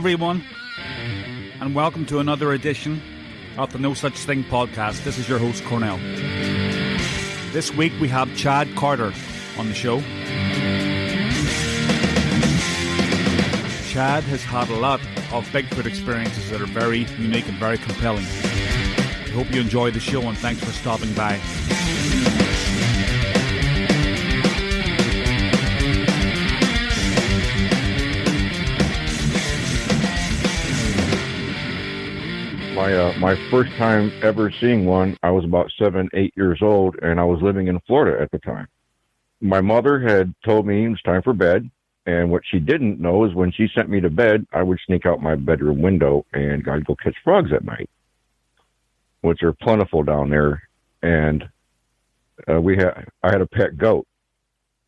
everyone, and welcome to another edition of the No Such Thing podcast. This is your host, Cornell. This week we have Chad Carter on the show. Chad has had a lot of Bigfoot experiences that are very unique and very compelling. I hope you enjoy the show, and thanks for stopping by. My first time ever seeing one, I was about 7, 8 years old, and I was living in Florida at the time. My mother had told me it was time for bed, and what she didn't know is when she sent me to bed, I would sneak out my bedroom window and I'd go catch frogs at night, which are plentiful down there. And I had a pet goat,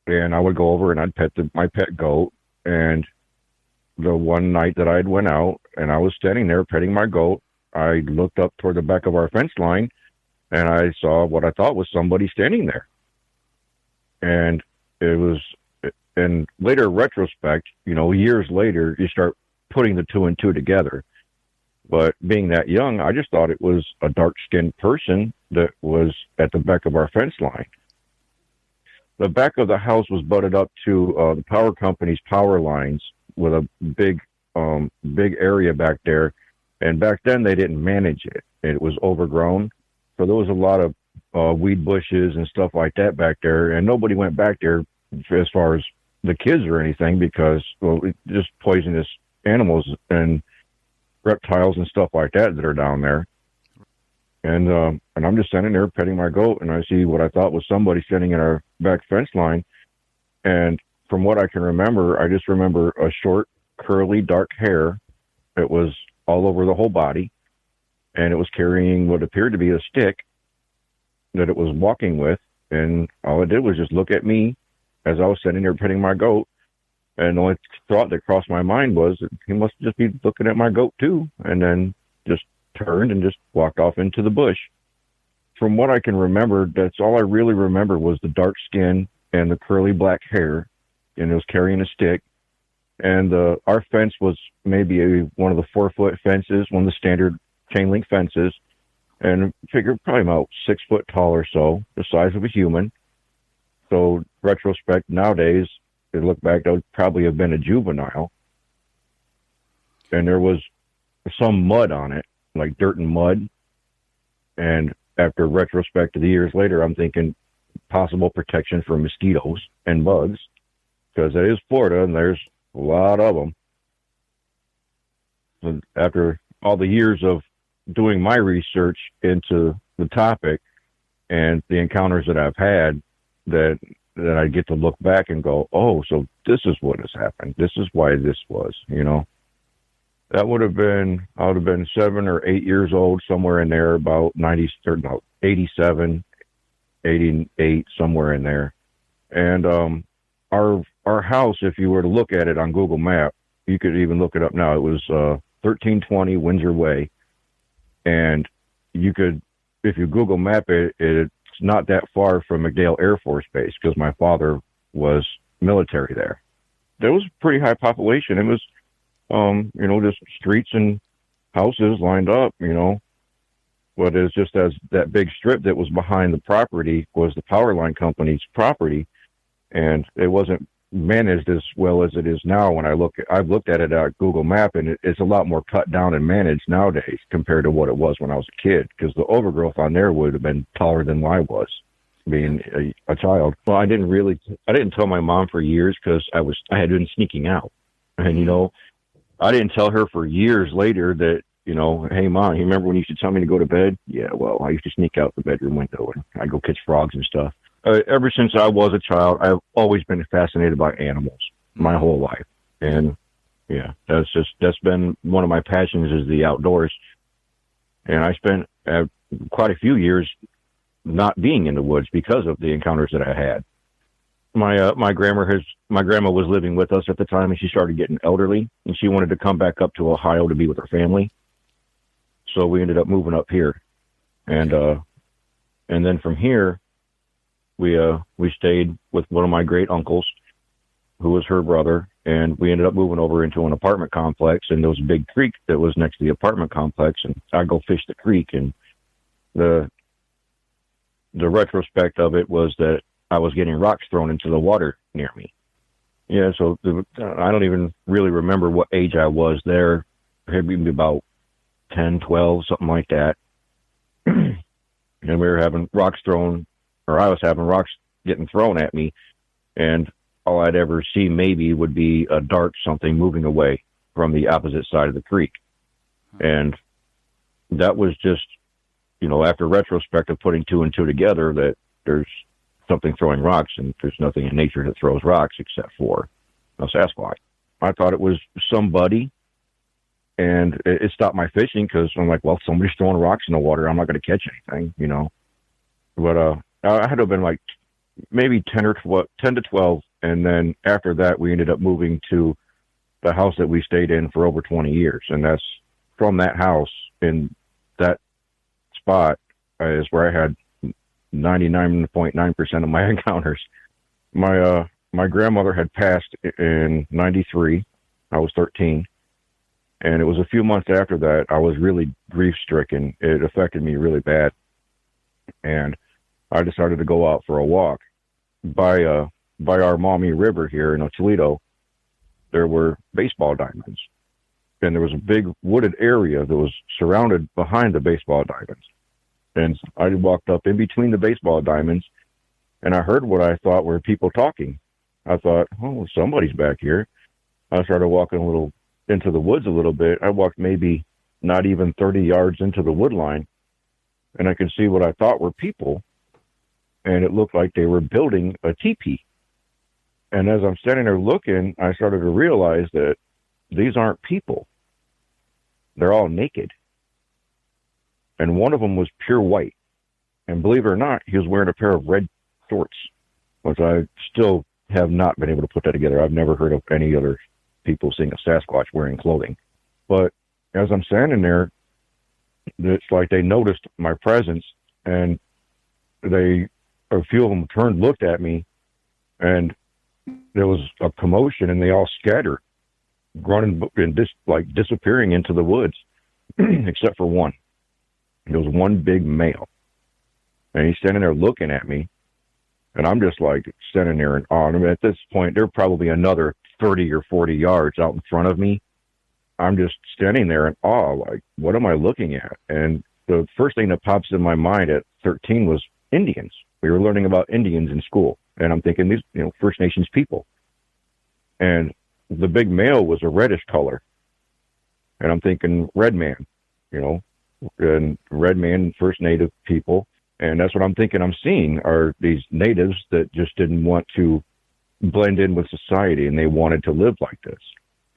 and I would go over and I'd pet my pet goat. And the one night that I'd went out and I was standing there petting my goat, I looked up toward the back of our fence line, and I saw what I thought was somebody standing there. And it was, in later retrospect, years later, you start putting the two and two together. But being that young, I just thought it was a dark-skinned person that was at the back of our fence line. The back of the house was butted up to the power company's power lines with a big area back there. And back then, they didn't manage it. It was overgrown. So there was a lot of weed bushes and stuff like that back there. And nobody went back there as far as the kids or anything because, just poisonous animals and reptiles and stuff like that are down there. And I'm just standing there petting my goat, and I see what I thought was somebody standing in our back fence line. And from what I can remember, I just remember a short, curly, dark hair. It was all over the whole body, and it was carrying what appeared to be a stick that it was walking with, and all it did was just look at me as I was sitting there petting my goat, and the only thought that crossed my mind was that he must just be looking at my goat too, and then just turned and just walked off into the bush. From what I can remember, that's all I really remember was the dark skin and the curly black hair, and it was carrying a stick. And our fence was maybe one of the 4-foot fences, one of the standard chain link fences, and figured probably about 6 foot tall or so, the size of a human. So, retrospect nowadays, to look back, that would probably have been a juvenile. And there was some mud on it, like dirt and mud. And after retrospect to the years later, I'm thinking possible protection for mosquitoes and bugs, because it is Florida and there's a lot of them. And after all the years of doing my research into the topic and the encounters that I've had, that I get to look back and go, oh, so this is what has happened. This is why this was, That I would have been 7 or 8 years old, somewhere in there, about 87, 88, somewhere in there. And our house, if you were to look at it on Google Maps, you could even look it up now. It was 1320 Windsor Way. And you could, if you Google Map it, it's not that far from MacDill Air Force Base, because my father was military there. There was a pretty high population. It was, just streets and houses lined up, But it was just as that big strip that was behind the property was the power line company's property. And it wasn't managed as well as it is now. When I've looked at it at Google Map, and it's a lot more cut down and managed nowadays compared to what it was when I was a kid, because the overgrowth on there would have been taller than I was being a child. Well, I didn't tell my mom for years because I had been sneaking out, and I didn't tell her for years later that, hey Mom, you remember when you used to tell me to go to bed? Yeah, well, I used to sneak out the bedroom window and I'd go catch frogs and stuff. Ever since I was a child, I've always been fascinated by animals my whole life. And yeah, that's been one of my passions, is the outdoors. And I spent quite a few years not being in the woods because of the encounters that I had. My grandma was living with us at the time, and she started getting elderly, and she wanted to come back up to Ohio to be with her family. So we ended up moving up here. And then from here, we stayed with one of my great uncles, who was her brother, And we ended up moving over into an apartment complex, and there was a big creek that was next to the apartment complex, and I'd go fish the creek. And the retrospect of it was that I was getting rocks thrown into the water near me. Yeah, so I don't even really remember what age I was there. Maybe about 10, 12, something like that. And we were having rocks thrown, or I was having rocks getting thrown at me, and all I'd ever see maybe would be a dark something moving away from the opposite side of the creek. And that was just, after retrospect of putting two and two together, that there's something throwing rocks, and there's nothing in nature that throws rocks except for a Sasquatch. I thought it was somebody, and it stopped my fishing because I'm like, well, somebody's throwing rocks in the water. I'm not going to catch anything, But I had to have been like maybe 10 to 12. And then after that, we ended up moving to the house that we stayed in for over 20 years. And that's from that house in that spot is where I had 99.9% of my encounters. My grandmother had passed in 93. I was 13. And it was a few months after that, I was really grief-stricken. It affected me really bad. And I decided to go out for a walk. By our Maumee River here in Toledo, there were baseball diamonds. And there was a big wooded area that was surrounded behind the baseball diamonds. And I walked up in between the baseball diamonds, and I heard what I thought were people talking. I thought, oh, somebody's back here. I started walking a little into the woods a little bit. I walked maybe not even 30 yards into the wood line, and I could see what I thought were people, and it looked like they were building a teepee. And as I'm standing there looking, I started to realize that these aren't people. They're all naked. And one of them was pure white. And believe it or not, he was wearing a pair of red shorts, which I still have not been able to put that together. I've never heard of any other people seeing a Sasquatch wearing clothing. But as I'm standing there, it's like they noticed my presence, and a few of them turned, looked at me, and there was a commotion, and they all scattered, running and disappearing into the woods, except for one. There was one big male, and he's standing there looking at me, and I'm just like standing there in awe. I mean, at this point, they're probably another 30 or 40 yards out in front of me. I'm just standing there in awe, like, what am I looking at? And the first thing that pops in my mind at 13 was Indians. We were learning about Indians in school, and I'm thinking these, First Nations people. And the big male was a reddish color, and I'm thinking red man, and red man, First Native people. And that's what I'm thinking I'm seeing are these natives that just didn't want to blend in with society, and they wanted to live like this.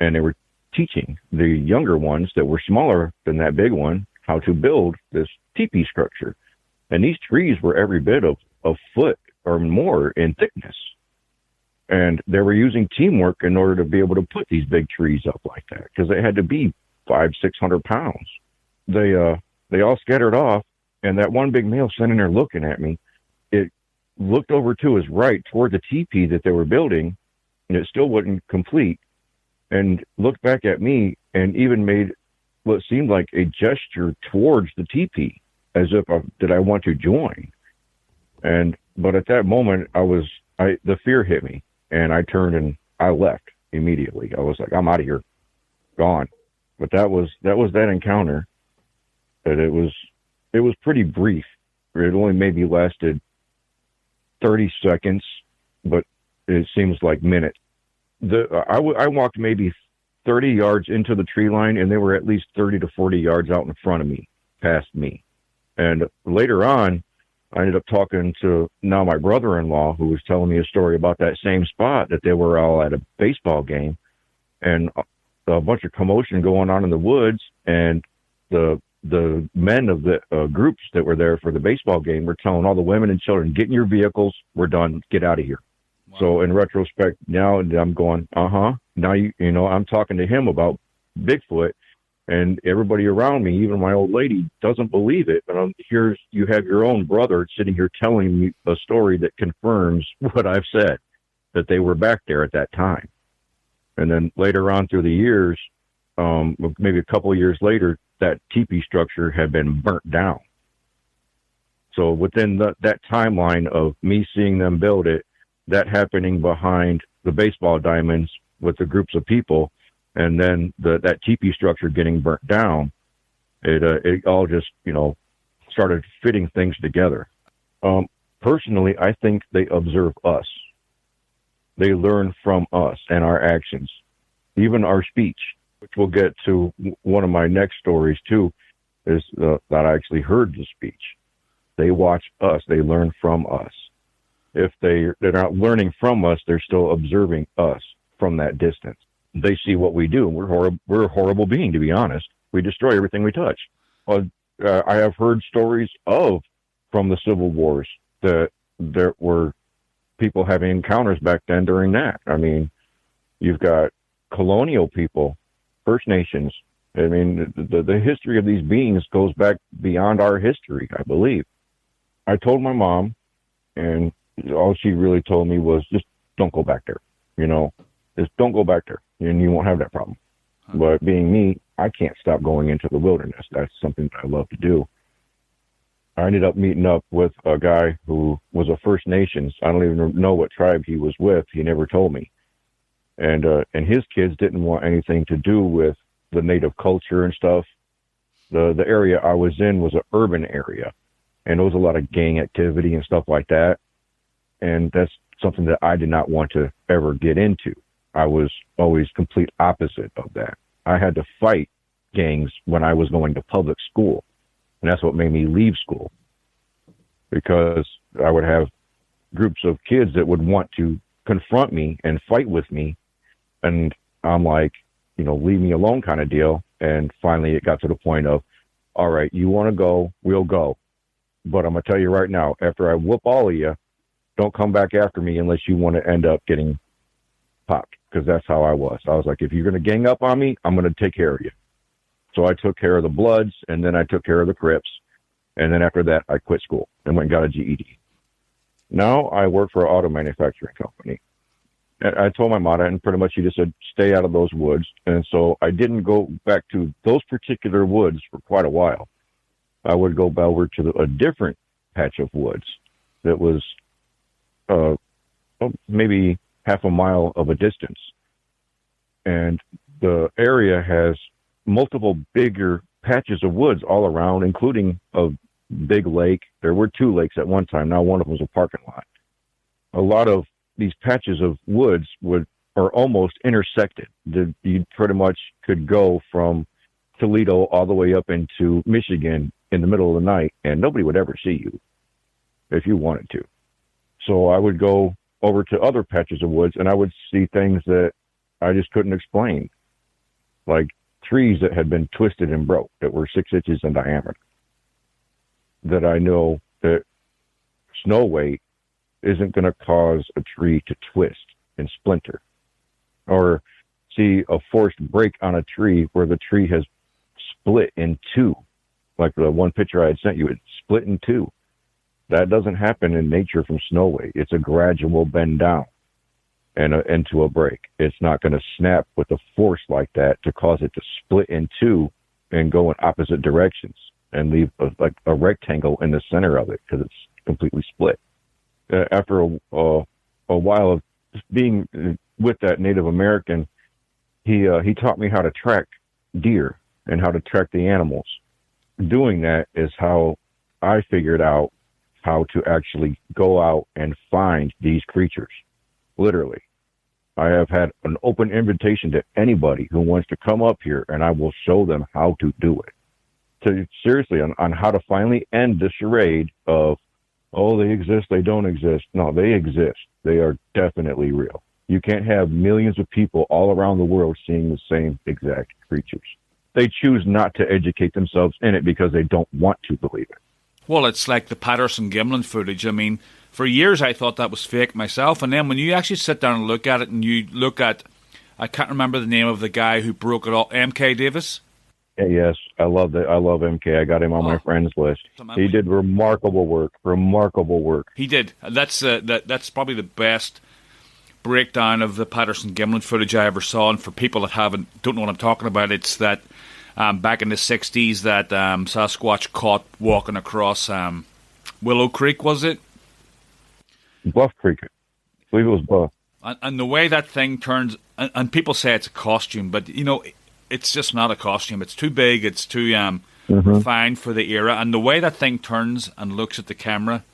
And they were teaching the younger ones that were smaller than that big one how to build this teepee structure. And these trees were every bit of a foot or more in thickness. And they were using teamwork in order to be able to put these big trees up like that, because they had to be 500-600 pounds. They all scattered off, and that one big male sitting there looking at me, it looked over to his right toward the teepee that they were building, and it still wasn't complete, and looked back at me and even made what seemed like a gesture towards the teepee, as if did I want to join. But at that moment, the fear hit me, and I turned and I left immediately. I was like, I'm out of here, gone. But that was that encounter. That it was pretty brief. It only maybe lasted 30 seconds, but it seems like minutes. I walked maybe 30 yards into the tree line, and they were at least 30 to 40 yards out in front of me, past me. And later on, I ended up talking to now my brother-in-law, who was telling me a story about that same spot, that they were all at a baseball game, and a bunch of commotion going on in the woods, and the men of the groups that were there for the baseball game were telling all the women and children, get in your vehicles, we're done, get out of here. Wow. So in retrospect, now I'm going, now I'm talking to him about Bigfoot, and everybody around me, even my old lady, doesn't believe it. But you have your own brother sitting here telling me a story that confirms what I've said, that they were back there at that time. And then later on through the years, maybe a couple of years later, that teepee structure had been burnt down. So within that timeline of me seeing them build it, that happening behind the baseball diamonds with the groups of people, and then that teepee structure getting burnt down, it all just, started fitting things together. Personally, I think they observe us. They learn from us and our actions, even our speech, which we'll get to. One of my next stories too is that I actually heard the speech. They watch us. They learn from us. If they're not learning from us, they're still observing us from that distance. They see what we do. We're a horrible being, to be honest. We destroy everything we touch. I have heard stories from the Civil Wars that there were people having encounters back then during that. I mean, you've got colonial people, First Nations. I mean, the history of these beings goes back beyond our history, I believe. I told my mom, and all she really told me was, just don't go back there. Just don't go back there, and you won't have that problem. But being me, I can't stop going into the wilderness. That's something that I love to do. I ended up meeting up with a guy who was a First Nations. I don't even know what tribe he was with. He never told me. And his kids didn't want anything to do with the native culture and stuff. The area I was in was an urban area, and there was a lot of gang activity and stuff like that. And that's something that I did not want to ever get into. I was always complete opposite of that. I had to fight gangs when I was going to public school. And that's what made me leave school, because I would have groups of kids that would want to confront me and fight with me. And I'm like, leave me alone kind of deal. And finally it got to the point of, all right, you want to go, we'll go. But I'm going to tell you right now, after I whoop all of you, don't come back after me unless you want to end up getting popped, because that's how I was. I was like, if you're going to gang up on me, I'm going to take care of you. So I took care of the Bloods, and then I took care of the Crips. And then after that, I quit school and went and got a GED. Now I work for an auto manufacturing company. And I told my mom, and pretty much she just said, stay out of those woods. And so I didn't go back to those particular woods for quite a while. I would go over to a different patch of woods that was maybe half a mile of a distance. And the area has multiple bigger patches of woods all around, including a big lake. There were 2 lakes at one time. Now one of them was a parking lot. A lot of these patches of woods are almost intersected. You pretty much could go from Toledo all the way up into Michigan in the middle of the night, and nobody would ever see you if you wanted to. So I would go over to other patches of woods, and I would see things that I just couldn't explain, like trees that had been twisted and broke that were 6 inches in diameter, that I know that snow weight isn't going to cause a tree to twist and splinter, or see a forced break on a tree where the tree has split in 2, like the one picture I had sent you, it split in 2. That doesn't happen in nature from snow weight. It's a gradual bend down and into a break. It's not going to snap with a force like that to cause it to split in 2 and go in opposite directions and leave a rectangle in the center of it, because it's completely split. After a while of being with that Native American, he taught me how to track deer and how to track the animals. Doing that is how I figured out how to actually go out and find these creatures. Literally. I have had an open invitation to anybody who wants to come up here, and I will show them how to do it. So seriously, on how to finally end the charade of, oh, they exist, they don't exist. No, they exist. They are definitely real. You can't have millions of people all around the world seeing the same exact creatures. They choose not to educate themselves in it because they don't want to believe it. Well, it's like the Patterson Gimlin footage. I mean, for years I thought that was fake myself, and then when you actually sit down and look at it, and you look at, I can't remember the name of the guy who broke it all, M.K. Davis? Yes, I love that. I love MK. I got him on my friends list. He did remarkable work. He did. That's probably the best breakdown of the Patterson-Gimlin footage I ever saw, and for people that don't know what I'm talking about, it's that back in the 60s that Sasquatch caught walking across Willow Creek, was it? Bluff Creek. I believe it was Bluff. And the way that thing turns, and people say it's a costume, but, it's just not a costume. It's too big, it's too refined for the era, and the way that thing turns and looks at the camera,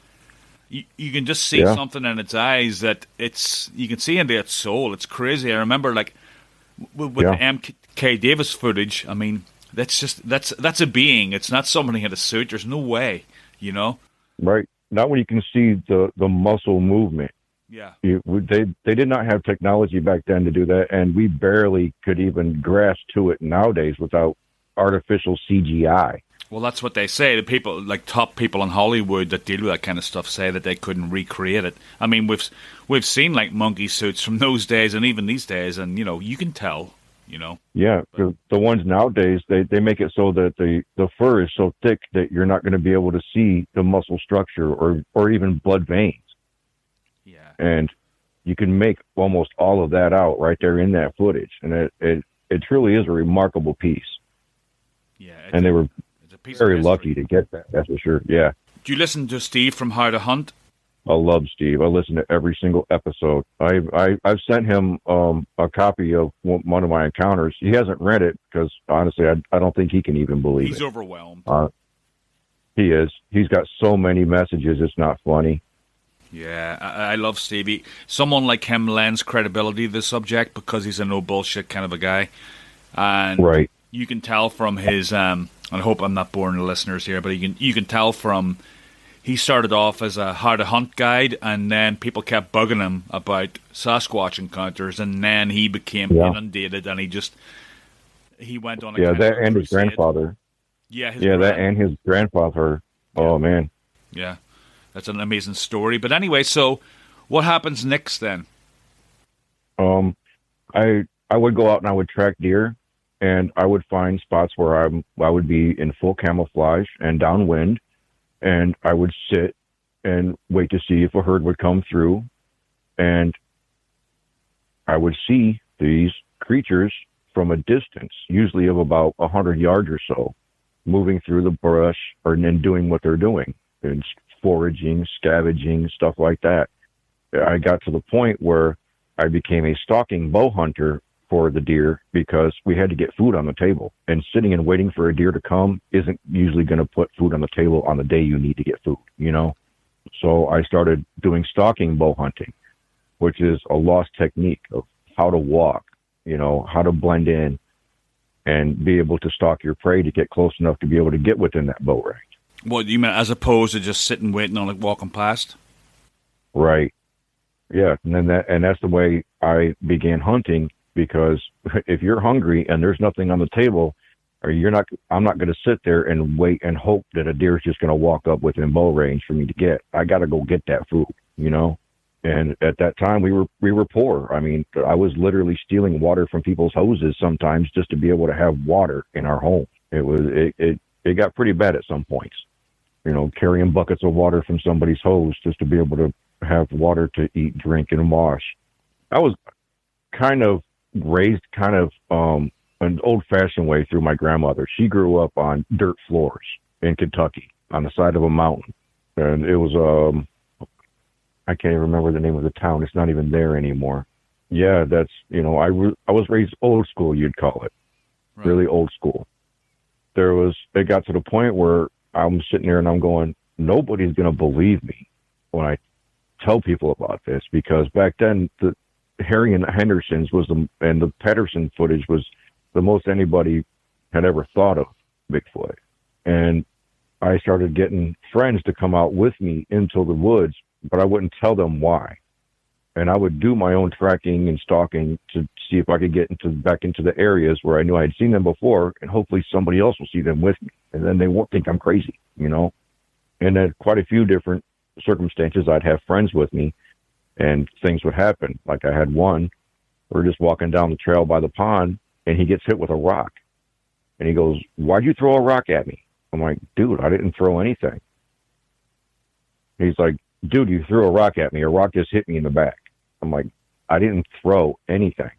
you can just see something in its eyes that you can see into its soul. It's crazy. I remember, like, with the M.K. Davis footage, I mean, that's a being. It's not somebody in a suit. There's no way, Right. Not when you can see the muscle movement. Yeah. They did not have technology back then to do that, and we barely could even grasp to it nowadays without artificial CGI. Well, that's what they say. The people, like top people in Hollywood that deal with that kind of stuff, say that they couldn't recreate it. I mean, we've seen like monkey suits from those days and even these days, and you can tell. Yeah, the ones nowadays they make it so that the fur is so thick that you're not going to be able to see the muscle structure or even blood veins. Yeah, and you can make almost all of that out right there in that footage, and it truly is a remarkable piece. Yeah, and they were very lucky to get that. That's for sure. Yeah. Do you listen to Steve from How to Hunt? I love Steve. I listen to every single episode. I've sent him a copy of one of my encounters. He hasn't read it because honestly, I don't think he can even believe it. He's overwhelmed. He is. He's got so many messages. It's not funny. Yeah, I love Stevie. Someone like him lends credibility to the subject because he's a no bullshit kind of a guy, and right. You can tell from his. And I hope I'm not boring the listeners here, but you can tell from. He started off as a how to hunt guide, and then people kept bugging him about Sasquatch encounters, and then he became inundated, and he went on a that and his grandfather. That and his grandfather. Yeah. Oh man. Yeah, that's an amazing story. But anyway, so what happens next then? I would go out and I would track deer, and I would find spots where I would be in full camouflage and downwind. And I would sit and wait to see if a herd would come through. And I would see these creatures from a distance, usually of about 100 yards or so, moving through the brush and then doing what they're doing. And foraging, scavenging, stuff like that. I got to the point where I became a stalking bow hunter for the deer because we had to get food on the table, and sitting and waiting for a deer to come isn't usually going to put food on the table on the day you need to get food, So I started doing stalking bow hunting, which is a lost technique of how to walk, how to blend in and be able to stalk your prey to get close enough to be able to get within that bow range. What you mean, as opposed to just sitting waiting on it walking past? Right. Yeah, and that's the way I began hunting. Because if you're hungry and there's nothing on the table, I'm not going to sit there and wait and hope that a deer is just going to walk up within bow range for me to get. I got to go get that food, And at that time, we were poor. I mean, I was literally stealing water from people's hoses sometimes just to be able to have water in our home. It got pretty bad at some points. Carrying buckets of water from somebody's hose just to be able to have water to eat, drink, and wash. I was kind of raised an old-fashioned way through my grandmother. She grew up on dirt floors in Kentucky on the side of a mountain. And it was, I can't even remember the name of the town. It's not even there anymore. Yeah, that's, I was raised old school, you'd call it. Right. Really old school. It got to the point where I'm sitting there and I'm going, nobody's going to believe me when I tell people about this, because back then, the Harry and the Hendersons and the Patterson footage was the most anybody had ever thought of Bigfoot. And I started getting friends to come out with me into the woods, but I wouldn't tell them why. And I would do my own tracking and stalking to see if I could get back into the areas where I knew I had seen them before, and hopefully somebody else will see them with me. And then they won't think I'm crazy, And then quite a few different circumstances, I'd have friends with me, and things would happen. Like I had one, we're just walking down the trail by the pond, and he gets hit with a rock. And he goes, "Why'd you throw a rock at me?" I'm like, "Dude, I didn't throw anything." He's like, "Dude, you threw a rock at me. A rock just hit me in the back." I'm like, I didn't throw anything.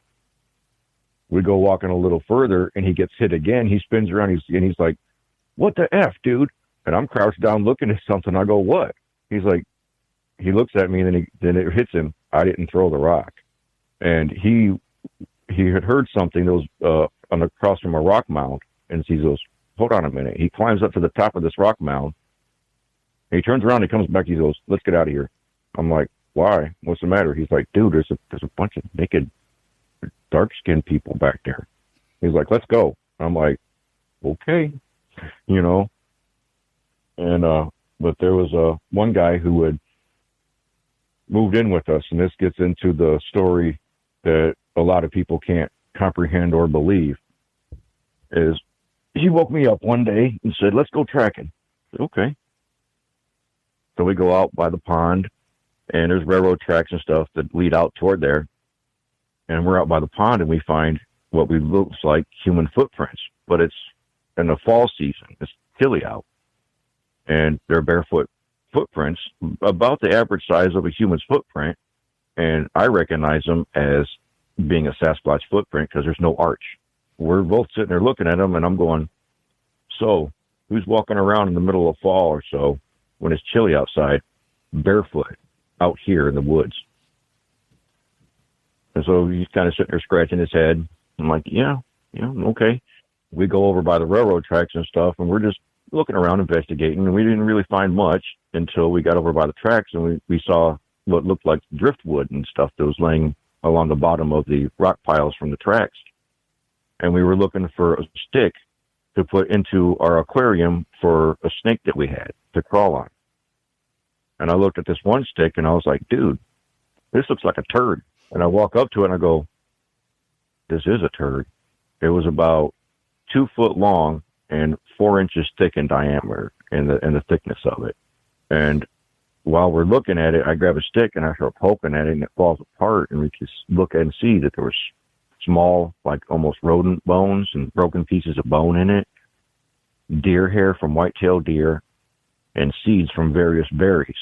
We go walking a little further, and he gets hit again. He spins around, and he's like, "What the F, dude?" And I'm crouched down looking at something. I go, "What?" He's like, he looks at me, and then it hits him. I didn't throw the rock. And he had heard something that was across from a rock mound, and he goes, "Hold on a minute." He climbs up to the top of this rock mound. And he turns around, he comes back, he goes, "Let's get out of here." I'm like, "Why? What's the matter?" He's like, "Dude, there's a bunch of naked, dark-skinned people back there." He's like, "Let's go." I'm like, "Okay," you know. And but there was one guy who had moved in with us, and this gets into the story that a lot of people can't comprehend or believe. Is he woke me up one day and said, "Let's go tracking." I said, "Okay." So we go out by the pond, and there's railroad tracks and stuff that lead out toward there. And we're out by the pond, and we find what looks like human footprints, but it's in the fall season. It's chilly out, and they're barefoot footprints, about the average size of a human's footprint. And I recognize them as being a Sasquatch footprint because there's no arch. We're both sitting there looking at them, and I'm going, "So, who's walking around in the middle of fall or so when it's chilly outside, barefoot, out here in the woods?" And so he's kind of sitting there scratching his head. I'm like, yeah, okay. We go over by the railroad tracks and stuff, and we're just looking around, investigating, and we didn't really find much until we got over by the tracks, and we saw what looked like driftwood and stuff that was laying along the bottom of the rock piles from the tracks. And we were looking for a stick to put into our aquarium for a snake that we had to crawl on. And I looked at this one stick, and I was like, "Dude, this looks like a turd." And I walk up to it, and I go, "This is a turd." It was about 2 foot long and 4 inches thick in diameter in the thickness of it. And while we're looking at it, I grab a stick and I start poking at it, and it falls apart, and we just look and see that there was small, like almost rodent bones and broken pieces of bone in it, deer hair from white-tailed deer, and seeds from various berries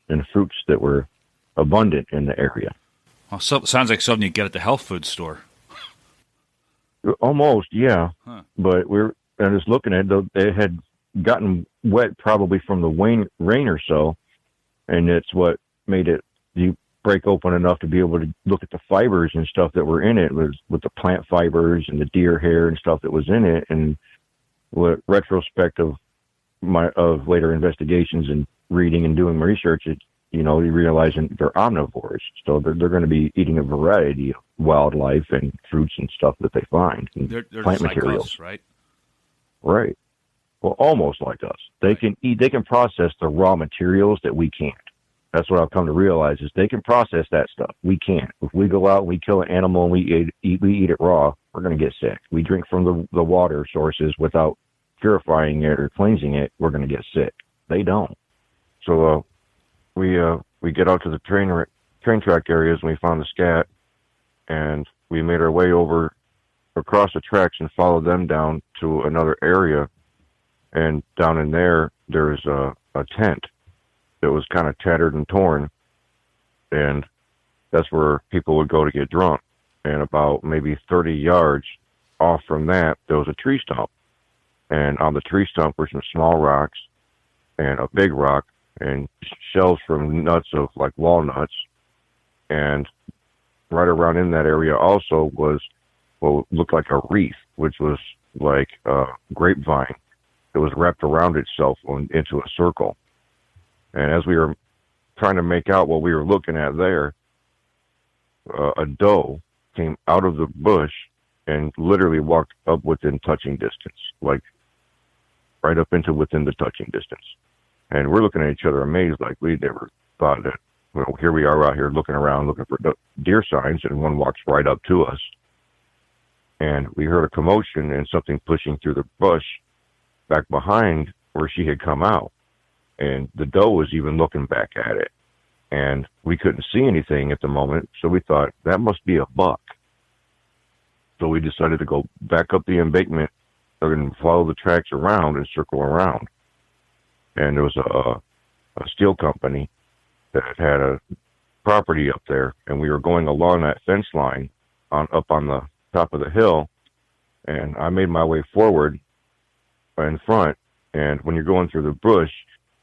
and fruits that were abundant in the area. Well, sounds like something you get at the health food store. Almost, yeah. Huh. But I was looking at it, it had gotten wet probably from the rain or so, and it's what made it, you break open enough to be able to look at the fibers and stuff that were in it, was with the plant fibers and the deer hair and stuff that was in it. And what retrospect of later investigations and reading and doing research, you realizing they're omnivores, so they're going to be eating a variety of wildlife and fruits and stuff that they find, and they're plant just materials. like us, right? Right. Well, almost like us. They can eat. They can process the raw materials that we can't. That's what I've come to realize, is they can process that stuff. We can't. If we go out and we kill an animal and we eat it raw, we're going to get sick. We drink from the water sources without purifying it or cleansing it, we're going to get sick. They don't. So we get out to the train track areas, and we found the scat, and we made our way over across the tracks and followed them down to another area. And down in there's a tent that was kind of tattered and torn, and that's where people would go to get drunk. And about maybe 30 yards off from that, there was a tree stump, and on the tree stump were some small rocks and a big rock and shells from nuts of like walnuts. And right around in that area also was what looked like a wreath, which was like a grapevine. It was wrapped around itself into a circle. And as we were trying to make out what we were looking at there, a doe came out of the bush and literally walked up within touching distance, like right up into within the touching distance. And we're looking at each other amazed, like we never thought that, here we are out here looking around, looking for deer signs, and one walks right up to us. And we heard a commotion and something pushing through the bush back behind where she had come out. And the doe was even looking back at it. And we couldn't see anything at the moment, so we thought, that must be a buck. So we decided to go back up the embankment and follow the tracks around and circle around. And there was a steel company that had a property up there, and we were going along that fence line up on the top of the hill, and I made my way forward in front. And when you're going through the bush,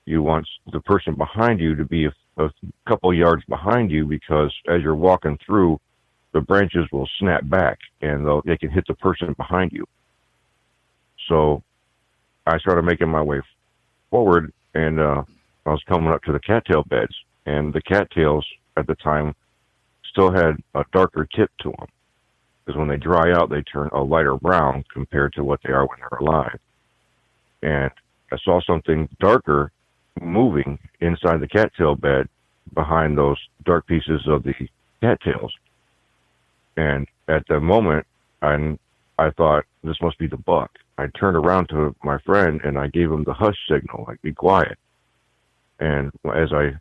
you want the person behind you to be a couple yards behind you, because as you're walking through, the branches will snap back and they can hit the person behind you. So I started making my way forward, and I was coming up to the cattail beds, and the cattails at the time still had a darker tip to them, because when they dry out, they turn a lighter brown compared to what they are when they're alive. And I saw something darker moving inside the cattail bed behind those dark pieces of the cattails. And at the moment, I thought, this must be the buck. I turned around to my friend and I gave him the hush signal, like, be quiet. And as I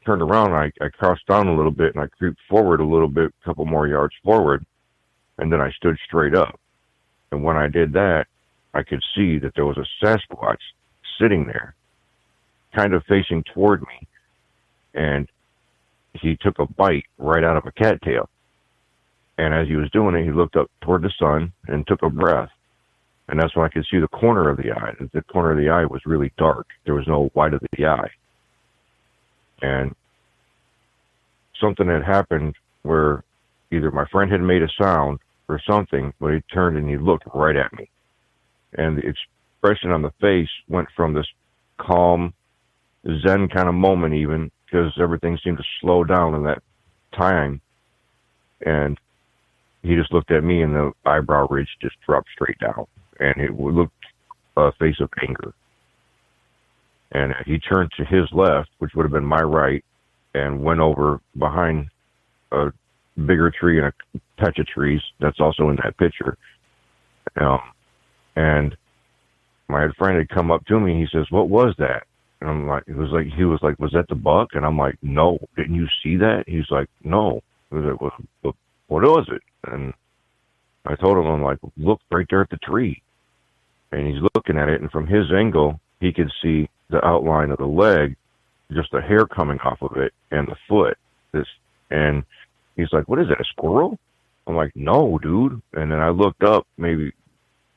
turned around, I crossed down a little bit and I creeped forward a little bit, a couple more yards forward, and then I stood straight up. And when I did that, I could see that there was a Sasquatch sitting there, kind of facing toward me, and he took a bite right out of a cattail. And as he was doing it, he looked up toward the sun and took a breath. And that's when I could see the corner of the eye. The corner of the eye was really dark. There was no white of the eye. And something had happened where either my friend had made a sound or something, but he turned and he looked right at me. And the expression on the face went from this calm, zen kind of moment even, because everything seemed to slow down in that time. And he just looked at me, and the eyebrow ridge just dropped straight down, and it looked a face of anger. And he turned to his left, which would have been my right, and went over behind a bigger tree and a patch of trees that's also in that picture. And my friend had come up to me. He says, "What was that?" And I'm like, he was like, "Was that the buck?" And I'm like, "No, didn't you see that?" He's like, "No." I was like, "Well, what was it?" And I told him, I'm like, "Look right there at the tree." And he's looking at it, and from his angle, he could see the outline of the leg, just the hair coming off of it, and the foot. And he's like, "What is that, a squirrel?" I'm like, "No, dude." And then I looked up, maybe,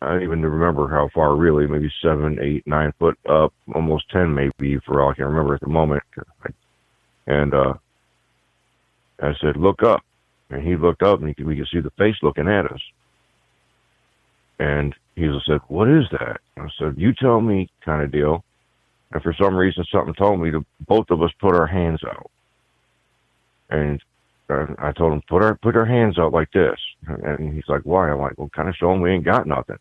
I don't even remember how far really, maybe 7, 8, 9 foot up, almost 10 maybe, for all I can remember at the moment. And I said, "Look up." And he looked up, and we could see the face looking at us. And he said, "What is that?" I said, "You tell me," kind of deal. And for some reason, something told me to both of us put our hands out. And I told him, put our hands out like this. And he's like, "Why?" I'm like, "Well, kind of show him we ain't got nothing."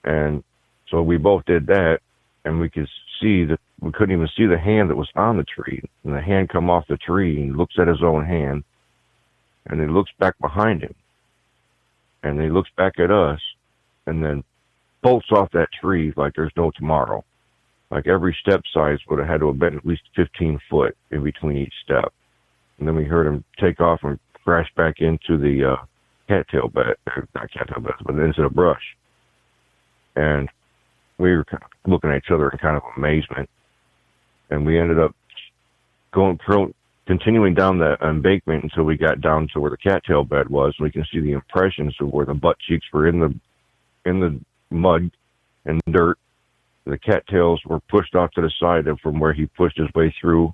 And so we both did that, and we could see that we couldn't even see the hand that was on the tree. And the hand come off the tree, and he looks at his own hand, and he looks back behind him, and he looks back at us, and then bolts off that tree like there's no tomorrow. Like every step size would have had to have been at least 15 foot in between each step. And then we heard him take off and crash back into the cattail bed, not cattail beds, but into the brush. And we were kind of looking at each other in kind of amazement. And we ended up continuing down the embankment until we got down to where the cattail bed was. We can see the impressions of where the butt cheeks were in the mud and dirt. The cattails were pushed off to the side from where he pushed his way through.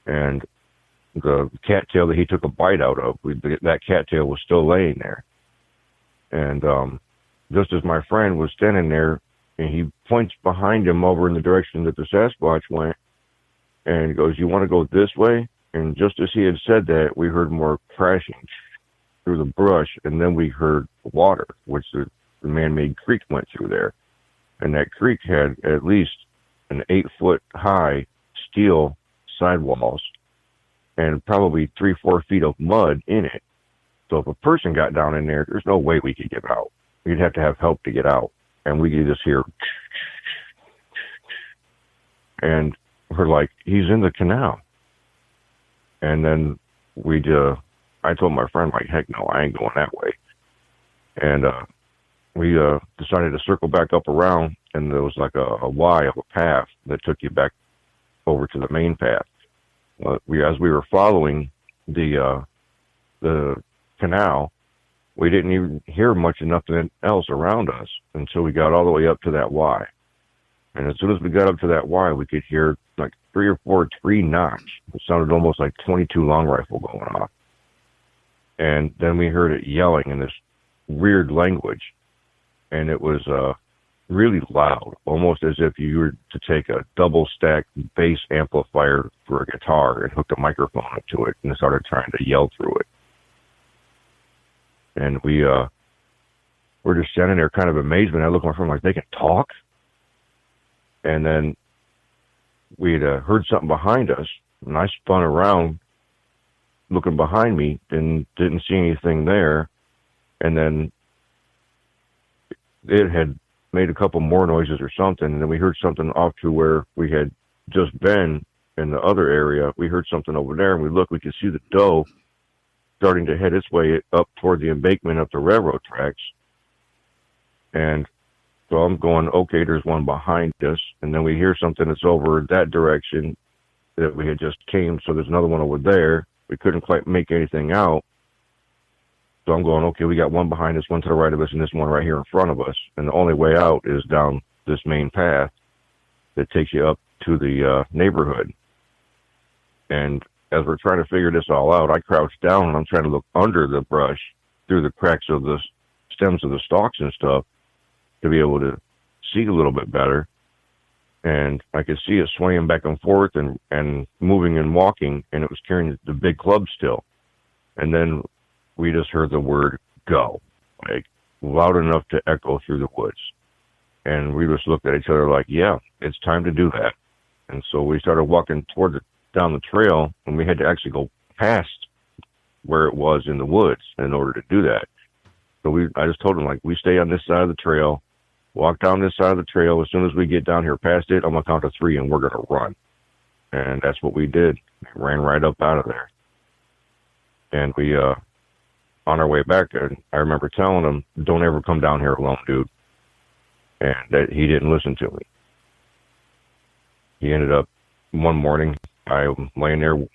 And the cattail that he took a bite out of, that cattail was still laying there. And just as my friend was standing there, and he points behind him over in the direction that the Sasquatch went, and he goes, "You want to go this way?" And just as he had said that, we heard more crashing through the brush, and then we heard water, which the man-made creek went through there. And that creek had at least an 8-foot high steel sidewalls and probably 3-4 feet of mud in it. So if a person got down in there, there's no way we could get out. We'd have to have help to get out. And we could just hear, and we're like, "He's in the canal." And then I told my friend, like, "Heck no, I ain't going that way." And we decided to circle back up around, and there was like a Y of a path that took you back over to the main path. As we were following the canal, we didn't even hear much of nothing else around us until we got all the way up to that Y. And as soon as we got up to that Y, we could hear like 3 or 4 tree knocks. It sounded almost like 22 long rifle going off. And then we heard it yelling in this weird language. And it was really loud, almost as if you were to take a double-stacked bass amplifier for a guitar and hook a microphone up to it and started trying to yell through it. And we're just standing there kind of amazement. I look at my friend like, they can talk? And then we'd heard something behind us, and I spun around looking behind me and didn't see anything there. And then it had made a couple more noises or something, and then we heard something off to where we had just been in the other area. We heard something over there, and we looked, we could see the doe starting to head its way up toward the embankment of the railroad tracks. And so I'm going, okay, there's one behind us. And then we hear something that's over that direction that we had just came. So there's another one over there. We couldn't quite make anything out. So I'm going, okay, we got one behind us, one to the right of us, and this one right here in front of us. And the only way out is down this main path that takes you up to the neighborhood. And as we're trying to figure this all out, I crouched down and I'm trying to look under the brush through the cracks of the stems of the stalks and stuff to be able to see a little bit better. And I could see it swaying back and forth and moving and walking, and it was carrying the big club still. And then we just heard the word go, like loud enough to echo through the woods. And we just looked at each other like, yeah, it's time to do that. And so we started walking down the trail, and we had to actually go past where it was in the woods in order to do that. So I just told him, like, we stay on this side of the trail, walk down this side of the trail. As soon as we get down here past it, I'm going to count to 3 and we're going to run. And that's what we did. We ran right up out of there. And we, on our way back, I remember telling him, don't ever come down here alone, dude. And that he didn't listen to me. He ended up, one morning, I'm laying there, and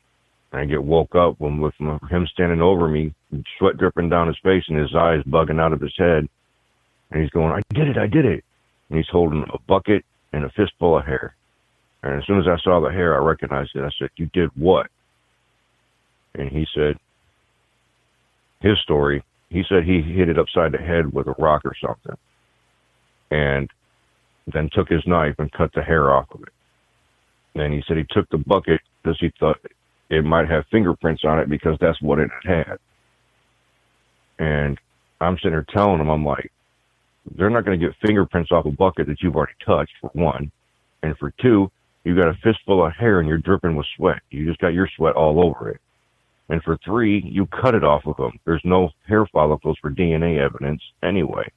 I get woke up with him standing over me, sweat dripping down his face and his eyes bugging out of his head. And he's going, I did it. And he's holding a bucket and a fistful of hair. And as soon as I saw the hair, I recognized it. I said, you did what? And he said, his story, he said he hit it upside the head with a rock or something. And then took his knife and cut the hair off of it. And he said he took the bucket because he thought it might have fingerprints on it because that's what it had. And I'm sitting there telling him, I'm like, they're not going to get fingerprints off a bucket that you've already touched, for one. And for two, you got a fistful of hair and you're dripping with sweat. You just got your sweat all over it. And for three, you cut it off of them. There's no hair follicles for DNA evidence anyway.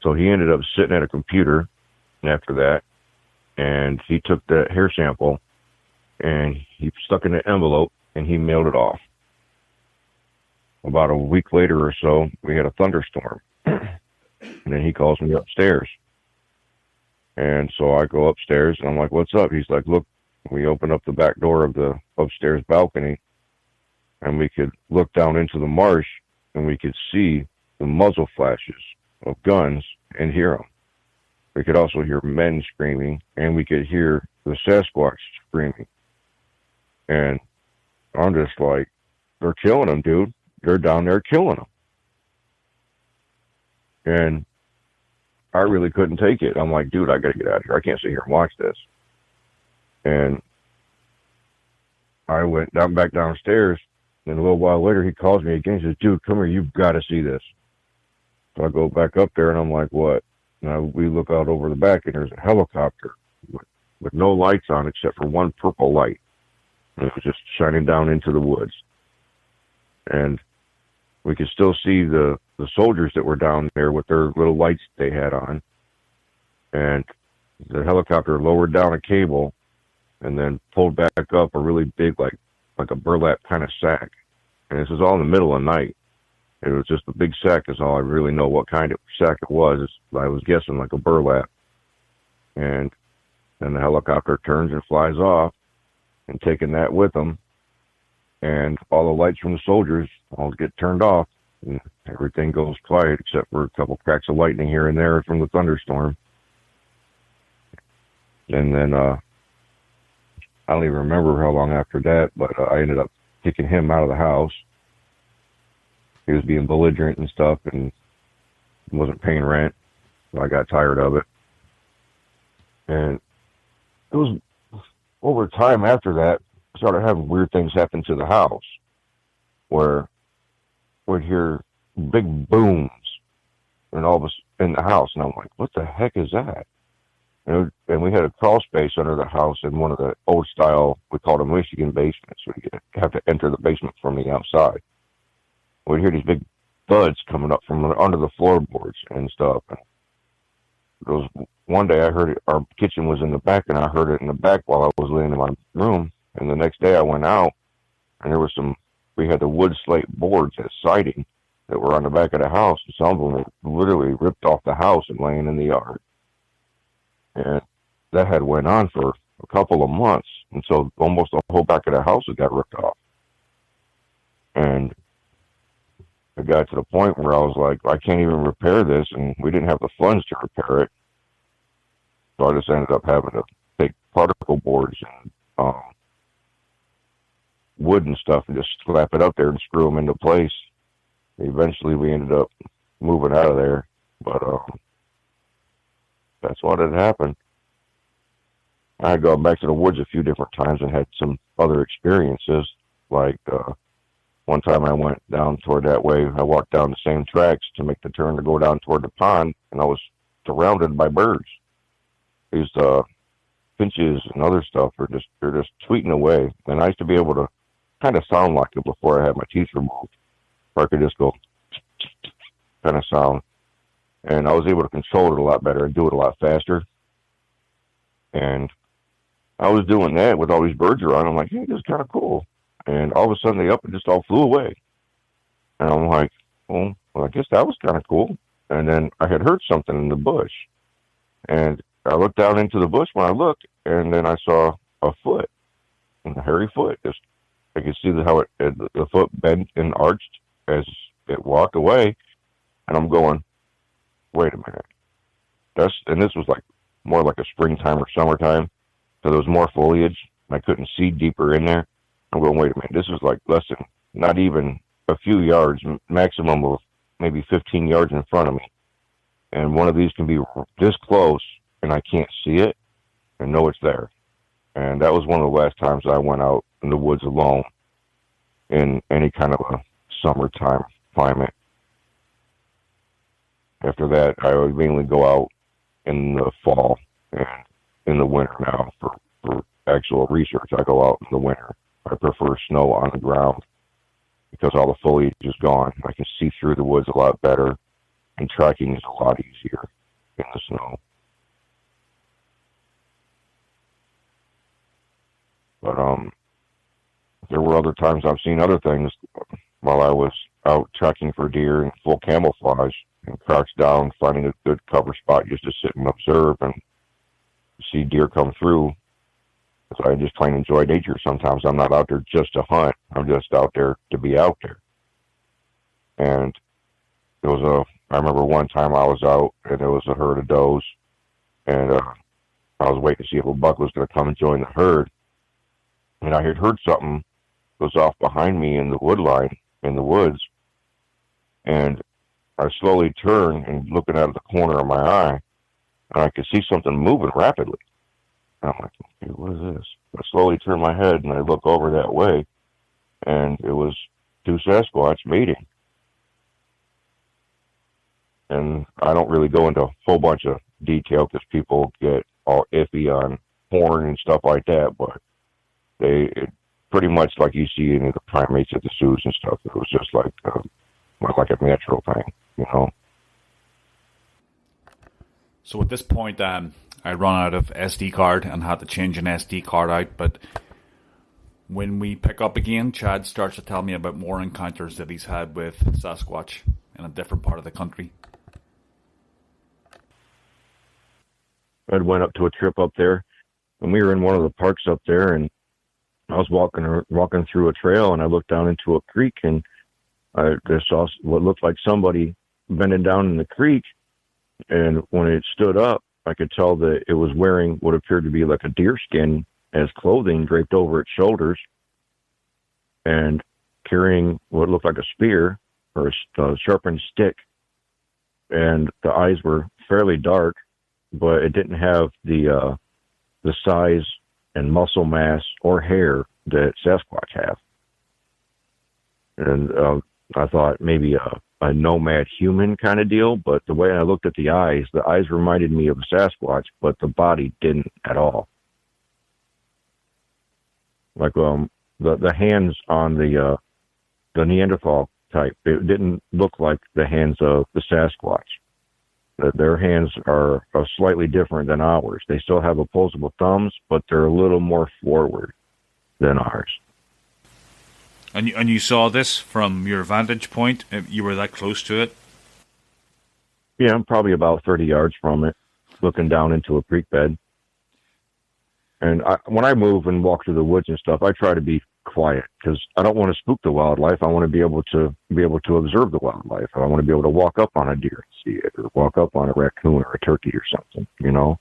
So he ended up sitting at a computer after that, and he took the hair sample and he stuck it in an envelope and he mailed it off. About a week later or so, we had a thunderstorm. And then he calls me upstairs. And so I go upstairs and I'm like, what's up? He's like, look, we opened up the back door of the upstairs balcony and we could look down into the marsh and we could see the muzzle flashes of guns and hear them. We could also hear men screaming, and we could hear the Sasquatch screaming. And I'm just like, they're killing them, dude. They're down there killing them. And I really couldn't take it. I'm like, dude, I got to get out of here. I can't sit here and watch this. And I went back downstairs, and a little while later, he calls me again. He says, dude, come here. You've got to see this. So I go back up there, and I'm like, what? Now we look out over the back, and there's a helicopter with no lights on except for one purple light. And it was just shining down into the woods. And we could still see the soldiers that were down there with their little lights they had on. And the helicopter lowered down a cable and then pulled back up a really big, like a burlap kind of sack. And this was all in the middle of the night. It was just a big sack is all I really know what kind of sack it was. I was guessing like a burlap. And then the helicopter turns and flies off. and taking that with them. And all the lights from the soldiers all get turned off, and everything goes quiet except for a couple cracks of lightning here and there from the thunderstorm. And then I don't even remember how long after that, but I ended up kicking him out of the house. He was being belligerent and stuff and wasn't paying rent, so I got tired of it. And it was over time after that, I started having weird things happen to the house where we'd hear big booms and all of us in the house. And I'm like, what the heck is that? And we had a crawl space under the house in one of the old style, we called them Michigan basements. So you have to enter the basement from the outside. We'd hear these big thuds coming up from under the floorboards and stuff. And it was one day I heard it, our kitchen was in the back, and I heard it in the back while I was laying in my room. And the next day I went out, and there was we had the wood slate boards as siding that were on the back of the house. And some of them were literally ripped off the house and laying in the yard. And that had went on for a couple of months. And so almost the whole back of the house got ripped off. And it got to the point where I was like, I can't even repair this. And we didn't have the funds to repair it. So I just ended up having to take particle boards and wood and stuff and just slap it up there and screw them into place. Eventually we ended up moving out of there. But that's what had happened. I had gone back to the woods a few different times and had some other experiences. Like one time I went down toward that way. I walked down the same tracks to make the turn to go down toward the pond, and I was surrounded by birds. These finches and other stuff they're just tweeting away. And I used to be able to kind of sound like it before I had my teeth removed. Or I could just go kind of sound. And I was able to control it a lot better and do it a lot faster. And I was doing that with all these birds around. I'm like, hey, this is kind of cool. And all of a sudden they up and just all flew away. And I'm like, well, I guess that was kind of cool. And then I had heard something in the bush. And I looked down into the bush when I looked, and then I saw a foot, a hairy foot. I could see how the foot bent and arched as it walked away. And I'm going, wait a minute. And this was like more like a springtime or summertime. So there was more foliage. And I couldn't see deeper in there. I'm going, wait a minute. This was like less than, not even a few yards, maximum of maybe 15 yards in front of me. And one of these can be this close, and I can't see it and know it's there. And that was one of the last times I went out in the woods alone in any kind of a summertime climate. After that, I would mainly go out in the fall and in the winter now for actual research. I go out in the winter. I prefer snow on the ground because all the foliage is gone. I can see through the woods a lot better, and tracking is a lot easier in the snow. But there were other times I've seen other things while I was out tracking for deer in full camouflage and crouched down, finding a good cover spot just to sit and observe and see deer come through. So I just plain enjoy nature sometimes. I'm not out there just to hunt. I'm just out there to be out there. And I remember one time I was out and there was a herd of does, and I was waiting to see if a buck was going to come and join the herd. And I had heard something goes off behind me in the wood line, in the woods. And I slowly turned and looking out of the corner of my eye, and I could see something moving rapidly. And I'm like, okay, what is this? I slowly turned my head and I look over that way, and it was two Sasquatch mating. And I don't really go into a whole bunch of detail because people get all iffy on porn and stuff like that, but it pretty much like you see in the primates at the zoos and stuff. It was just like a natural thing, you know. So at this point, I run out of SD card and had to change an SD card out. But when we pick up again, Chad starts to tell me about more encounters that he's had with Sasquatch in a different part of the country. I went up to a trip up there, and we were in one of the parks up there, and I was walking through a trail, and I looked down into a creek, and I just saw what looked like somebody bending down in the creek. And when it stood up, I could tell that it was wearing what appeared to be like a deer skin as clothing draped over its shoulders, and carrying what looked like a spear or a sharpened stick. And the eyes were fairly dark, but it didn't have the size and muscle mass or hair that Sasquatch have. And I thought maybe a nomad human kind of deal, but the way I looked at the eyes reminded me of a Sasquatch, but the body didn't at all. Like the hands on the Neanderthal type, it didn't look like the hands of the Sasquatch. Their hands are slightly different than ours. They still have opposable thumbs, but they're a little more forward than ours. And you saw this from your vantage point? You were that close to it? Yeah, I'm probably about 30 yards from it, looking down into a creek bed. And when I move and walk through the woods and stuff, I try to be quiet because I don't want to spook the wildlife. I want to be able to observe the wildlife. I want to be able to walk up on a deer and see it, or walk up on a raccoon or a turkey or something, you know.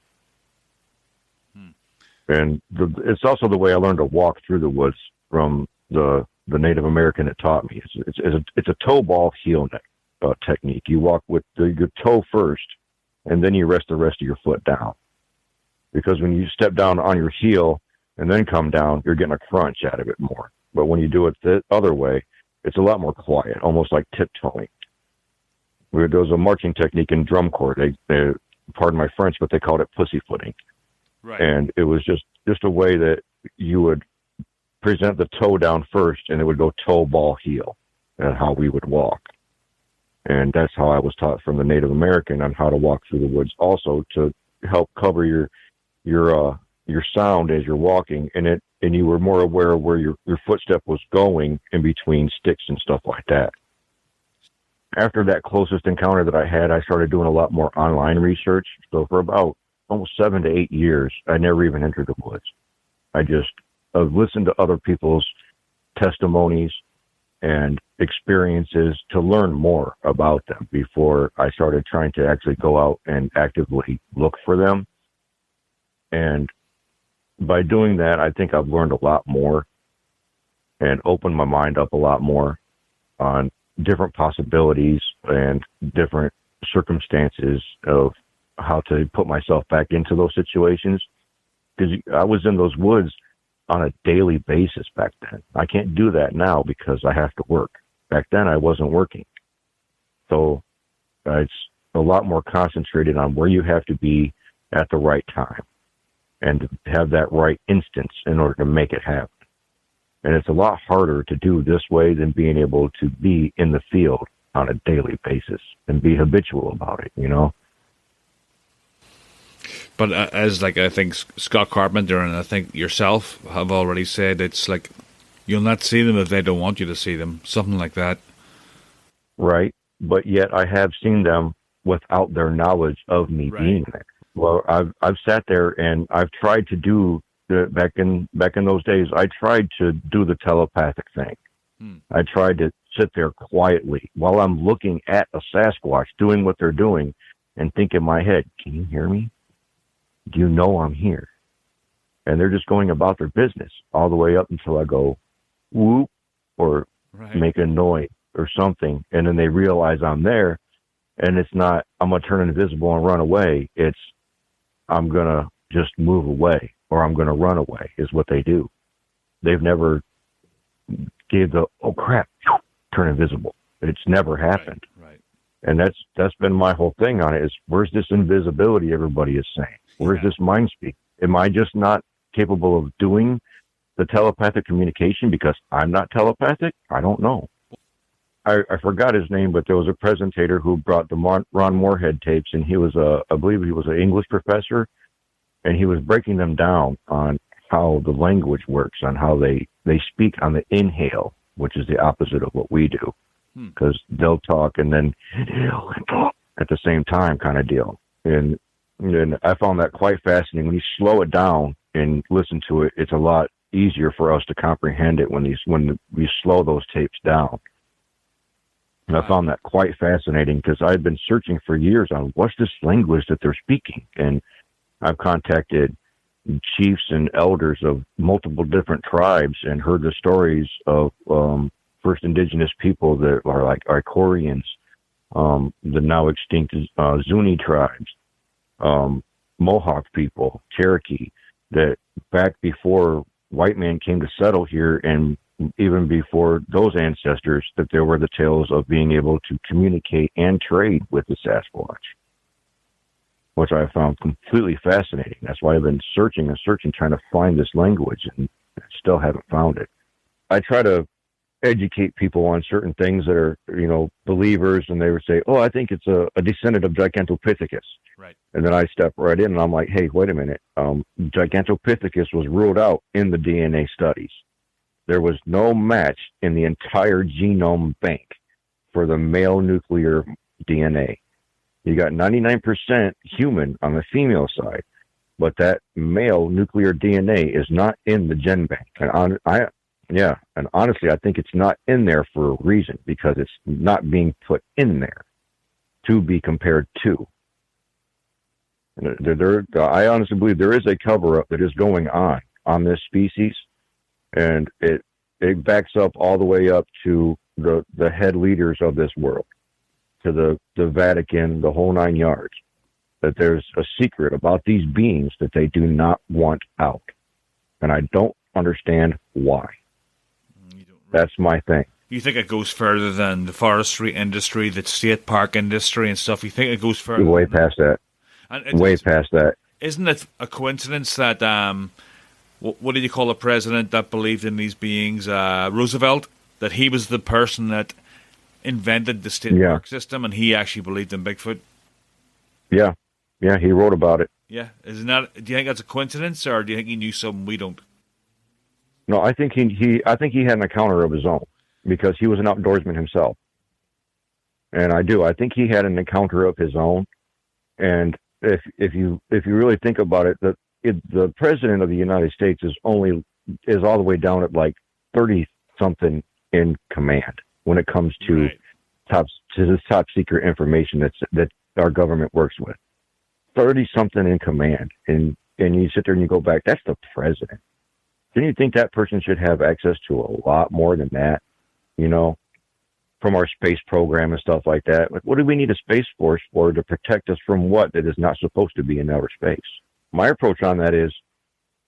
And it's also the way I learned to walk through the woods from the Native American that taught me. It's a toe ball heel technique. You walk with your toe first, and then you rest the rest of your foot down. Because when you step down on your heel and then come down, you're getting a crunch out of it more. But when you do it the other way, it's a lot more quiet, almost like tiptoeing. There was a marching technique in drum corps. They pardon my French, but they called it pussyfooting. Right. And it was just a way that you would present the toe down first, and it would go toe, ball, heel, and how we would walk. And that's how I was taught from the Native American on how to walk through the woods, also to help cover your sound as you're walking, and you were more aware of where your footstep was going in between sticks and stuff like that. After that closest encounter that I had, I started doing a lot more online research. So for about almost 7 to 8 years, I never even entered the woods. I just listened to other people's testimonies and experiences to learn more about them before I started trying to actually go out and actively look for them. And by doing that, I think I've learned a lot more and opened my mind up a lot more on different possibilities and different circumstances of how to put myself back into those situations. Because I was in those woods on a daily basis back then. I can't do that now because I have to work. Back then, I wasn't working. So it's a lot more concentrated on where you have to be at the right time and to have that right instance in order to make it happen. And it's a lot harder to do this way than being able to be in the field on a daily basis and be habitual about it, you know? But as I think Scott Carpenter and I think yourself have already said, it's like you'll not see them if they don't want you to see them, something like that. Right. But yet I have seen them without their knowledge of me being there. Well, I've sat there and I've tried to do back in those days. I tried to do the telepathic thing. I tried to sit there quietly while I'm looking at a Sasquatch doing what they're doing and think in my head, "Can you hear me? Do you know I'm here?" And they're just going about their business all the way up until I go whoop or make a noise or something, and then they realize I'm there. And it's not I'm gonna turn invisible and run away. It's I'm going to just move away or I'm going to run away is what they do. They've never gave the, oh crap, turn invisible. It's never happened. Right. And that's been my whole thing on it is where's this invisibility everybody is saying? Where's this mind speak? Am I just not capable of doing the telepathic communication because I'm not telepathic? I don't know. I forgot his name, but there was a presentator who brought the Ron Moorhead tapes, and he was I believe he was an English professor, and he was breaking them down on how the language works, on how they speak on the inhale, which is the opposite of what we do, because they'll talk and then inhale and talk at the same time kind of deal. And I found that quite fascinating. When you slow it down and listen to it, it's a lot easier for us to comprehend it when we slow those tapes down. And I found that quite fascinating because I've been searching for years on what's this language that they're speaking. And I've contacted chiefs and elders of multiple different tribes and heard the stories of first indigenous people that are like Icorians, the now extinct Zuni tribes, Mohawk people, Cherokee, that back before white man came to settle here, and even before those ancestors, that there were the tales of being able to communicate and trade with the Sasquatch, which I found completely fascinating. That's why I've been searching and searching, trying to find this language, and still haven't found it. I try to educate people on certain things that are, believers, and they would say, oh, I think it's a descendant of Gigantopithecus. Right. And then I step right in and I'm like, hey, wait a minute. Gigantopithecus was ruled out in the DNA studies. There was no match in the entire genome bank for the male nuclear DNA. You got 99% human on the female side, but that male nuclear DNA is not in the gen bank. And and honestly, I think it's not in there for a reason, because it's not being put in there to be compared to. I honestly believe there is a cover-up that is going on this species, and it backs up all the way up to the head leaders of this world, to the Vatican, the whole 9 yards, that there's a secret about these beings that they do not want out. And I don't understand why. That's my thing. You think it goes further than the forestry industry, the state park industry and stuff? You think it goes further? Way past that. Way past that. Isn't it a coincidence that, what did you call a president that believed in these beings? Roosevelt, that he was the person that invented the state park system, and he actually believed in Bigfoot? Yeah. Yeah, he wrote about it. Yeah. Isn't that, do you think that's a coincidence, or do you think he knew something we don't? No, I think he had an encounter of his own, because he was an outdoorsman himself. And I think he had an encounter of his own. And if you really think about it, the president of the United States is all the way down at like 30 something in command when it comes to this top secret information that our government works with. 30 something in command, and you sit there and you go back, that's the president. Don't you think that person should have access to a lot more than that? From our space program and stuff like that. Like, what do we need a space force for, to protect us from what that is not supposed to be in outer space? My approach on that is,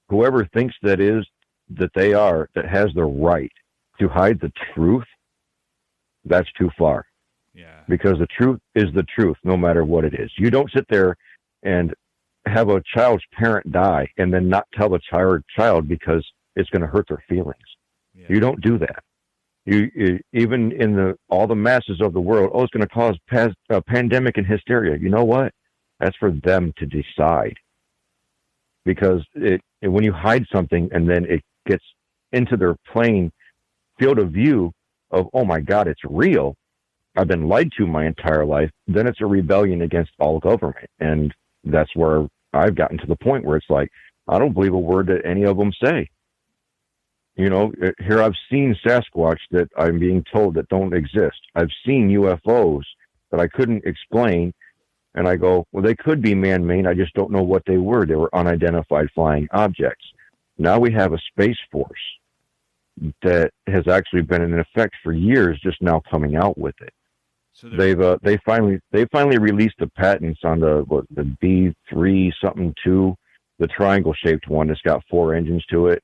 whoever thinks that has the right to hide the truth, that's too far. Yeah. Because the truth is the truth, no matter what it is. You don't sit there and have a child's parent die and then not tell the child because it's going to hurt their feelings. Yeah. You don't do that. You even in all the masses of the world, it's going to cause a pandemic and hysteria. You know what? That's for them to decide. Because when you hide something and then it gets into their plain field of view of, oh my God, it's real, I've been lied to my entire life, then it's a rebellion against all government. And that's where I've gotten to the point where it's like, I don't believe a word that any of them say. Here I've seen Sasquatch that I'm being told that don't exist. I've seen UFOs that I couldn't explain. And I go, well, they could be man-made. I just don't know what they were. They were unidentified flying objects. Now we have a space force that has actually been in effect for years, just now coming out with it. So they finally released the patents on the B3 something 2, the triangle shaped one that's got 4 engines to it.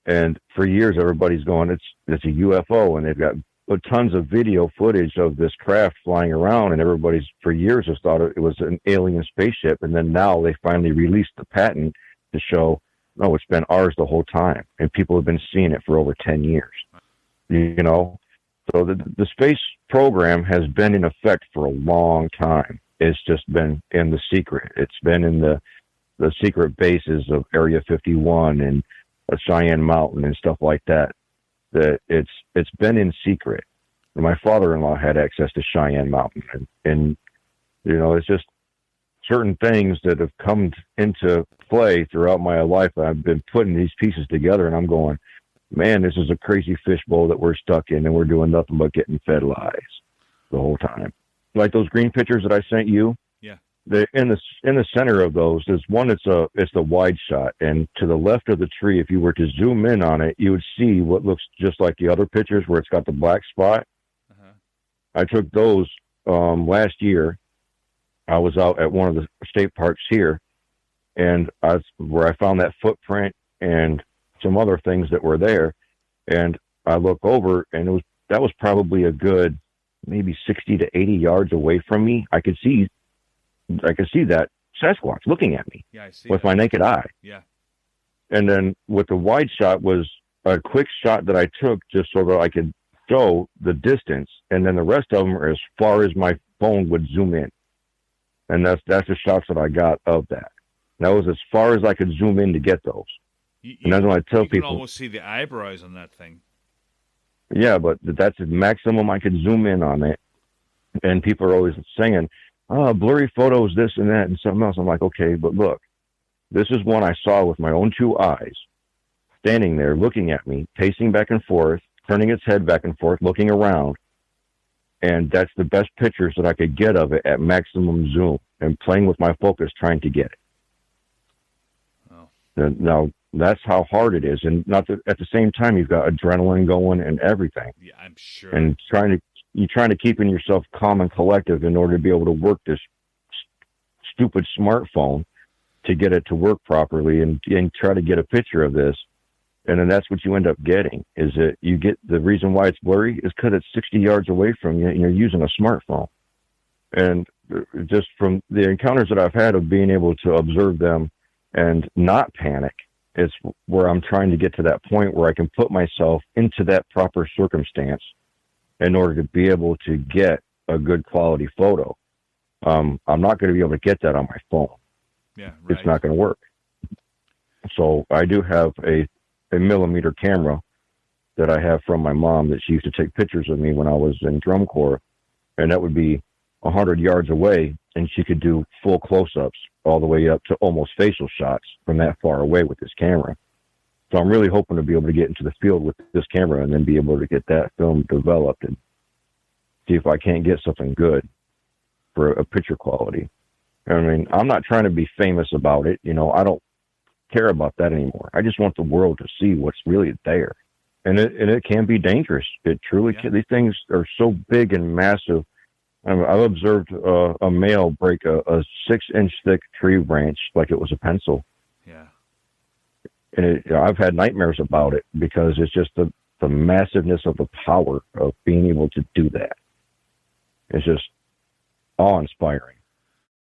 And for years, everybody's going, it's a UFO, and they've got tons of video footage of this craft flying around, and everybody's for years has thought it was an alien spaceship. And then now they finally released the patent to show, no, it's been ours the whole time, and people have been seeing it for over 10 years. So the space program has been in effect for a long time. It's just been in the secret. It's been in the secret bases of Area 51 and Cheyenne Mountain and stuff like that. That it's been in secret. And my father-in-law had access to Cheyenne Mountain, and it's just certain things that have come into play throughout my life. I've been putting these pieces together, and I'm going, man, this is a crazy fishbowl that we're stuck in, and we're doing nothing but getting fed lies the whole time. Like those green pictures that I sent you. Yeah. In the center of those, there's one. It's the wide shot, and to the left of the tree, if you were to zoom in on it, you would see what looks just like the other pictures where it's got the black spot. Uh-huh. I took those last year. I was out at one of the state parks here, and where I found that footprint and some other things that were there, and I look over, and that was probably a good maybe 60 to 80 yards away from me. I could see that Sasquatch looking at me with my naked eye. Yeah. And then with the wide shot was a quick shot that I took just so that I could show the distance, and then the rest of them are as far as my phone would zoom in. And that's the shots that I got of that. That was as far as I could zoom in to get those. And that's when I tell people, you can almost see the eyebrows on that thing. Yeah, but that's the maximum I could zoom in on it. And people are always saying, oh, blurry photos, this and that, and something else. I'm like, okay, but look, this is one I saw with my own two eyes, standing there looking at me, pacing back and forth, turning its head back and forth, looking around. And that's the best pictures that I could get of it at maximum zoom, and playing with my focus trying to get it. Oh. Now, that's how hard it is. And not that at the same time, you've got adrenaline going and everything. Yeah, I'm sure. And you're trying to keep in yourself calm and collective in order to be able to work this stupid smartphone to get it to work properly and try to get a picture of this. And then that's what you end up getting, is that you get the reason why it's blurry is because it's 60 yards away from you and you're using a smartphone. And just from the encounters that I've had of being able to observe them and not panic, it's where I'm trying to get to that point where I can put myself into that proper circumstance in order to be able to get a good quality photo. I'm not going to be able to get that on my phone. Yeah, right. It's not going to work. So I do have a millimeter camera that I have from my mom that she used to take pictures of me when I was in drum corps, and that would be 100 yards away, and she could do full close-ups all the way up to almost facial shots from that far away with this camera. So I'm really hoping to be able to get into the field with this camera and then be able to get that film developed and see if I can't get something good for a picture quality. I mean, I'm not trying to be famous about it. You know, I don't care about that anymore. I just want the world to see what's really there. And it can be dangerous. It truly can. These things are so big and massive. I've observed a male break a 6-inch thick tree branch like it was a pencil. Yeah. And I've had nightmares about it because it's just the massiveness of the power of being able to do that. It's just awe-inspiring.